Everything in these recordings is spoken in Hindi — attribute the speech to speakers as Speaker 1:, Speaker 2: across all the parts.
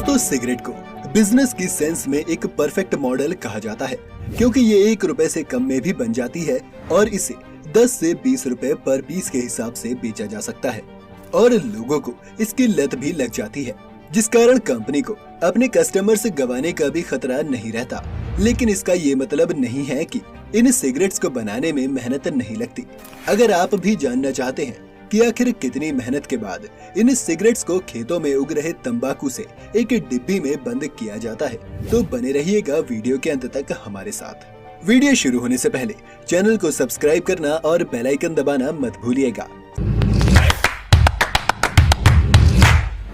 Speaker 1: दोस्तों, सिगरेट को बिजनेस की सेंस में एक परफेक्ट मॉडल कहा जाता है, क्योंकि ये 1 रुपए से कम में भी बन जाती है और इसे 10 से 20 रुपए पर पीस के हिसाब से बेचा जा सकता है और लोगों को इसकी लत भी लग जाती है, जिस कारण कंपनी को अपने कस्टमर से गंवाने का भी खतरा नहीं रहता। लेकिन इसका ये मतलब नहीं है कि इन सिगरेट्स को बनाने में मेहनत नहीं लगती। अगर आप भी जानना चाहते हैं कि आखिर कितनी मेहनत के बाद इन सिगरेट्स को खेतों में उग रहे तंबाकू से एक डिब्बी में बंद किया जाता है, तो बने रहिएगा वीडियो के अंत तक हमारे साथ। वीडियो शुरू होने से पहले चैनल को सब्सक्राइब करना और बेल आइकन दबाना मत भूलिएगा।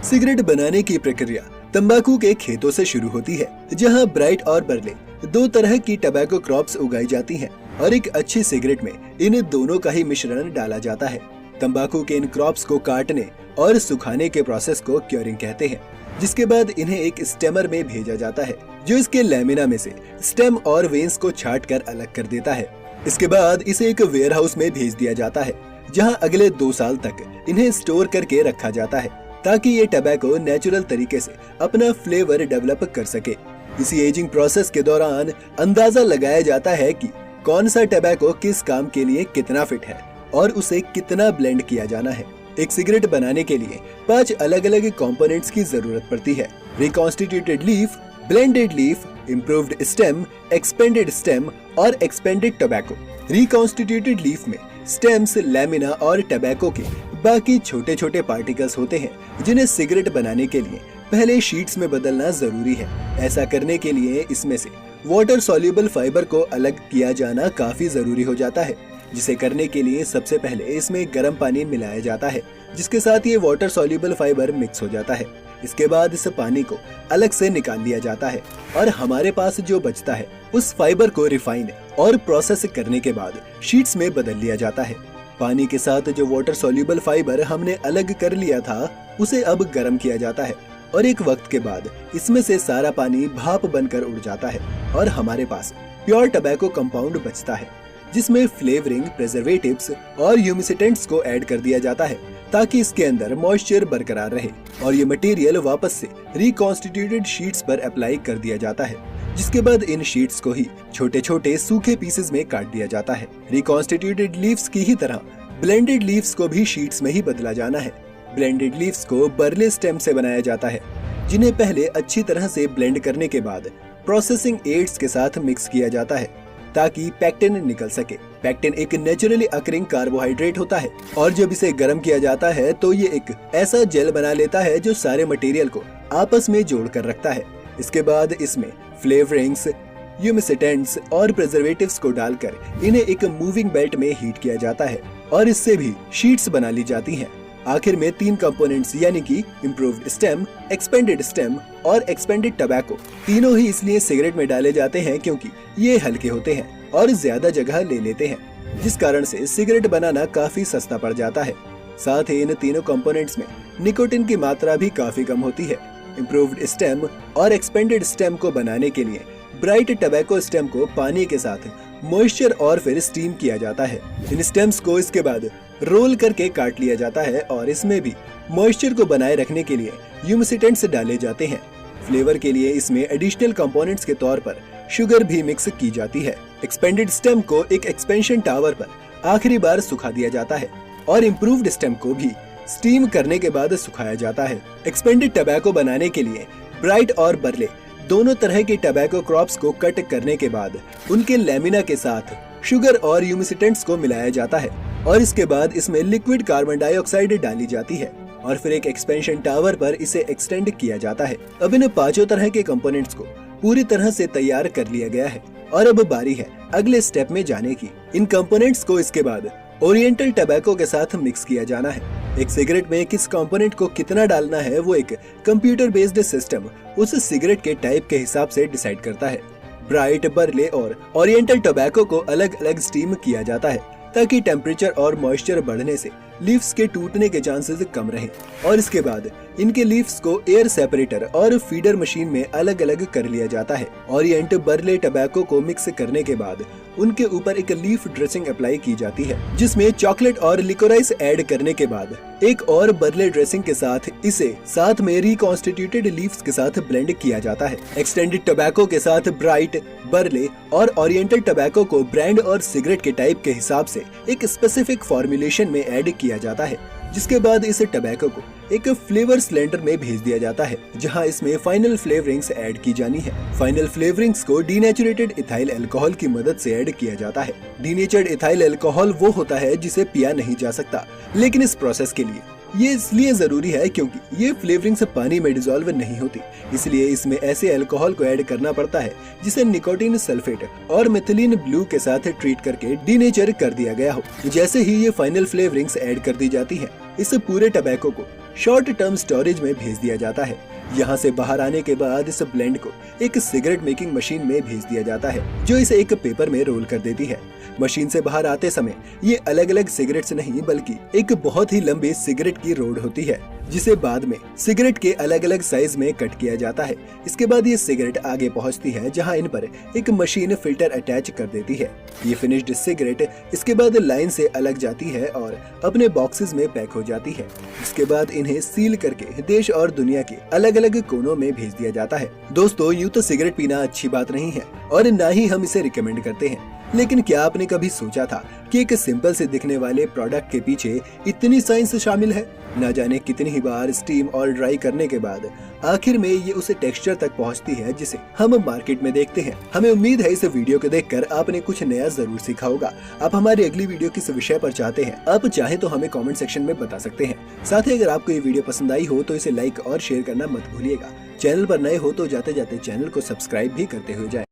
Speaker 1: सिगरेट बनाने की प्रक्रिया तंबाकू के खेतों से शुरू होती है, जहां ब्राइट और बर्ले 2 तरह की टबैको क्रॉप्स उगाई जाती हैं और एक अच्छी सिगरेट में इन दोनों का ही मिश्रण डाला जाता है। तंबाकू के इन क्रॉप्स को काटने और सुखाने के प्रोसेस को क्योरिंग कहते हैं, जिसके बाद इन्हें एक स्टेमर में भेजा जाता है, जो इसके लैमिना में से स्टेम और वेन्स को छाट कर अलग कर देता है। इसके बाद इसे एक वेयर हाउस में भेज दिया जाता है, जहां अगले 2 साल तक इन्हें स्टोर करके रखा जाता है, ताकि ये टबैको नेचुरल तरीके से अपना फ्लेवर डेवलप कर सके। इसी एजिंग प्रोसेस के दौरान अंदाजा लगाया जाता है कि कौन सा टबैको किस काम के लिए कितना फिट है और उसे कितना ब्लेंड किया जाना है। एक सिगरेट बनाने के लिए 5 अलग अलग कंपोनेंट्स की जरूरत पड़ती है: reconstituted leaf, blended leaf, improved stem, expanded stem और एक्सपेंडेड टबैको। रिकॉन्स्टिट्यूटेड लीफ में स्टेम्स, लैमिना और टबैको के बाकी छोटे छोटे पार्टिकल्स होते हैं, जिन्हें सिगरेट बनाने के लिए पहले शीट्स में बदलना जरूरी है। ऐसा करने के लिए इसमें से वाटर सॉल्युबल फाइबर को अलग किया जाना काफी जरूरी हो जाता है, जिसे करने के लिए सबसे पहले इसमें गर्म पानी मिलाया जाता है, जिसके साथ ये वाटर सॉल्युबल फाइबर मिक्स हो जाता है। इसके बाद इस पानी को अलग से निकाल लिया जाता है और हमारे पास जो बचता है उस फाइबर को रिफाइन और प्रोसेस करने के बाद शीट्स में बदल लिया जाता है। पानी के साथ जो वाटर सॉल्युबल फाइबर हमने अलग कर लिया था, उसे अब गर्म किया जाता है और एक वक्त के बाद इसमें से सारा पानी भाप बनकर उड़ जाता है और हमारे पास प्योर टबैको कंपाउंड बचता है, जिसमें फ्लेवरिंग, प्रिजर्वेटिव्स और ह्यूमिसिटेंट्स को ऐड कर दिया जाता है, ताकि इसके अंदर मॉइस्चर बरकरार रहे और ये मटेरियल वापस से रिकॉन्स्टिट्यूटेड शीट्स पर अप्लाई कर दिया जाता है, जिसके बाद इन शीट्स को ही छोटे छोटे सूखे पीसेस में काट दिया जाता है। रिकॉन्स्टिट्यूटेड लीव्स की ही तरह ब्लेंडेड लीव्स को भी शीट्स में ही बदला जाना है। ब्लेंडेड लीव्स को बर्ले स्टेम से बनाया जाता है, जिन्हें पहले अच्छी तरह से ब्लेंड करने के बाद प्रोसेसिंग एड्स के साथ मिक्स किया जाता है, ताकि पैक्टिन निकल सके। पैक्टिन एक नेचुरली अकरिंग कार्बोहाइड्रेट होता है और जब इसे गर्म किया जाता है तो ये एक ऐसा जेल बना लेता है जो सारे मटेरियल को आपस में जोड़ कर रखता है। इसके बाद इसमें फ्लेवरिंग्स, ह्यूमिसिटेंट्स और प्रिजर्वेटिव्स को डालकर इन्हें एक मूविंग बेल्ट में हीट किया जाता है और इससे भी शीट्स बना ली जाती हैं। आखिर में 3 कंपोनेंट्स यानी कि इम्प्रूव्ड स्टेम, एक्सपेंडेड स्टेम और एक्सपेंडेड टबैको, तीनों ही इसलिए सिगरेट में डाले जाते हैं क्योंकि ये हल्के होते हैं और ज्यादा जगह ले लेते हैं, जिस कारण से सिगरेट बनाना काफी सस्ता पड़ जाता है। साथ ही इन तीनों कंपोनेंट्स में निकोटिन की मात्रा भी काफी कम होती है। इम्प्रूव्ड स्टेम और एक्सपेंडेड स्टेम को बनाने के लिए ब्राइट टबैको स्टेम को पानी के साथ मॉइस्चर और फिर स्टीम किया जाता है। इन स्टेम्स को इसके बाद रोल करके काट लिया जाता है और इसमें भी मॉइस्चर को बनाए रखने के लिए ह्यूमिसिटेंट्स डाले जाते हैं। फ्लेवर के लिए इसमें एडिशनल कंपोनेंट्स के तौर पर शुगर भी मिक्स की जाती है। एक्सपेंडेड स्टेम को एक एक्सपेंशन टावर पर आखिरी बार सुखा दिया जाता है और इम्प्रूव्ड स्टेम को भी स्टीम करने के बाद सुखाया जाता है। एक्सपेंडेड टबैको बनाने के लिए ब्राइट और बर्ले दोनों तरह के टबैको क्रॉप्स को कट करने के बाद उनके लैमिना के साथ शुगर और ह्यूमिसिटेंट्स को मिलाया जाता है और इसके बाद इसमें लिक्विड कार्बन डाइऑक्साइड डाली जाती है और फिर एक एक्सपेंशन टावर पर इसे एक्सटेंड किया जाता है। अब इन 5 तरह के कंपोनेंट्स को पूरी तरह से तैयार कर लिया गया है और अब बारी है अगले स्टेप में जाने की। इन कंपोनेंट्स को इसके बाद ओरिएंटल टबैको के साथ मिक्स किया जाना है। एक सिगरेट में किस कंपोनेंट को कितना डालना है वो एक कंप्यूटर बेस्ड सिस्टम उस सिगरेट के टाइप के हिसाब से डिसाइड करता है। ब्राइट, बर्ले और ओरिएंटल टबैको को अलग अलग स्टीम किया जाता है, ताकि टेम्परेचर और मॉइस्चर बढ़ने से लीव्स के टूटने के चांसेस कम रहे और इसके बाद इनके लीव्स को एयर सेपरेटर और फीडर मशीन में अलग अलग कर लिया जाता है। ओरिएंट बर्ले टबैको को मिक्स करने के बाद उनके ऊपर एक लीफ ड्रेसिंग अप्लाई की जाती है, जिसमें चॉकलेट और लिकोराइस ऐड करने के बाद एक और बर्ले ड्रेसिंग के साथ इसे साथ में रिकॉन्स्टिट्यूटेड लीव्स के साथ ब्लेंड किया जाता है। एक्सटेंडेड टबैको के साथ ब्राइट, बर्ले और ओरिएंटल टबैको को ब्रांड और सिगरेट के टाइप के हिसाब से एक स्पेसिफिक फॉर्मुलेशन में ऐड किया जाता है, जिसके बाद इस टबैको को एक फ्लेवर सिलेंडर में भेज दिया जाता है, जहां इसमें फाइनल फ्लेवरिंग्स ऐड की जानी है। फाइनल फ्लेवरिंग्स को डीनेचुरेटेड इथाइल अल्कोहल की मदद से ऐड किया जाता है। डीनेचर्ड इथाइल अल्कोहल वो होता है जिसे पिया नहीं जा सकता, लेकिन इस प्रोसेस के लिए ये इसलिए जरूरी है क्योंकि ये फ्लेवरिंग्स पानी में डिसॉल्व नहीं होती, इसलिए इसमें ऐसे अल्कोहल को ऐड करना पड़ता है जिसे निकोटीन सल्फेट और मिथिलीन ब्लू के साथ ट्रीट करके डीनेचर कर दिया गया हो। जैसे ही ये फाइनल फ्लेवरिंग्स ऐड कर दी जाती है, इस पूरे टबैको को शॉर्ट टर्म स्टोरेज में भेज दिया जाता है। यहाँ से बाहर आने के बाद इस ब्लेंड को एक सिगरेट मेकिंग मशीन में भेज दिया जाता है, जो इसे एक पेपर में रोल कर देती है। मशीन से बाहर आते समय ये अलग अलग सिगरेट्स नहीं बल्कि एक बहुत ही लंबी सिगरेट की रोड होती है, जिसे बाद में सिगरेट के अलग अलग साइज में कट किया जाता है। इसके बाद ये सिगरेट आगे पहुंचती है, जहां इन पर एक मशीन फिल्टर अटैच कर देती है। ये फिनिश्ड सिगरेट इसके बाद लाइन से अलग जाती है और अपने बॉक्सेस में पैक हो जाती है। इसके बाद इन्हें सील करके देश और दुनिया के अलग अलग कोनों में भेज दिया जाता है। दोस्तों, यूं तो सिगरेट पीना अच्छी बात नहीं है और न ही हम इसे रिकमेंड करते हैं, लेकिन क्या आपने कभी सोचा था कि एक सिंपल से दिखने वाले प्रोडक्ट के पीछे इतनी साइंस शामिल है? न जाने कितनी ही बार स्टीम और ड्राई करने के बाद आखिर में ये उस टेक्सचर तक पहुंचती है जिसे हम मार्केट में देखते हैं। हमें उम्मीद है इस वीडियो को देखकर आपने कुछ नया जरूर सीखा होगा। आप हमारी अगली वीडियो किस विषय पर चाहते हैं, आप चाहे तो हमें कमेंट सेक्शन में बता सकते हैं। साथ ही अगर आपको ये वीडियो पसंद आई हो तो इसे लाइक और शेयर करना मत भूलिएगा। चैनल पर नए हो तो जाते जाते चैनल को सब्सक्राइब भी करते हुए जाए।